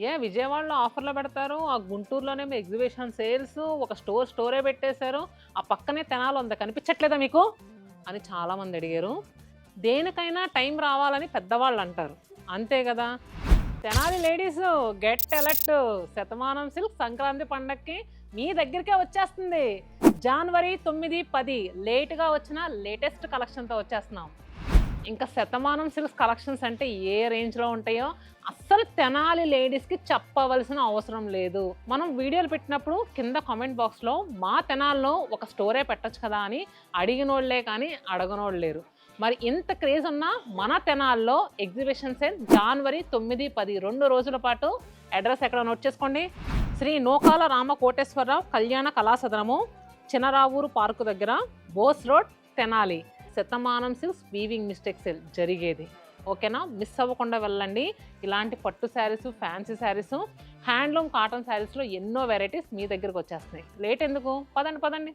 విజయవాడలో ఆఫర్‌లో పెడతారు. ఆ గుంటూరులోనేమో ఎగ్జిబిషన్ సేల్స్, ఒక స్టోరే పెట్టేశారు. ఆ పక్కనే తెనాలి ఉంది కనిపించట్లేదా మీకు? అని చాలామంది అడిగారు. దేనికైనా టైం రావాలని పెద్దవాళ్ళంటారు. అంతే గదా! Tenali ladies get alert. Shatamanam silk Sankranti పండక్కి మీ దగ్గరికే వచ్చేస్తుంది. జనవరి 9, 10 లేట్‌గా వచ్చిన లేటెస్ట్ కలెక్షన్‌తో వచ్చేస్తున్నాం. ఇంకా శతమానం సిల్క్స్ కలెక్షన్స్ అంటే ఏ రేంజ్‌లో ఉంటాయో అస్సలు తెనాలి లేడీస్‌కి చెప్పవలసిన అవసరం లేదు. మనం వీడియోలు పెట్టినప్పుడు కింద కామెంట్ బాక్స్‌లో మా తెనాలిలో ఒక స్టోరే పెట్టొచ్చు కదా అని అడిగినోళ్ళే కానీ అడగనోళ్ళు లేరు. మరి ఇంత క్రేజ్ ఉన్న మన తెనాల్లో ఎగ్జిబిషన్ సేల్ జనవరి 9, 10 2 రోజుల పాటు. అడ్రస్ ఎక్కడ నోట్ చేసుకోండి. శ్రీ నూకాల రామ కోటేశ్వరరావు కళ్యాణ కళాసదనము, చినరావూరు పార్కు దగ్గర, Bose road, Tenali. Shatamanam silks weaving mistake sale జరిగేది. ఓకేనా? మిస్ అవ్వకుండా వెళ్ళండి. ఇలాంటి పట్టు saris, fancy saris, handloom cotton శారీస్లో ఎన్నో వెరైటీస్ మీ దగ్గరకు వచ్చేస్తున్నాయి. లేట్ ఎందుకు? పదండి.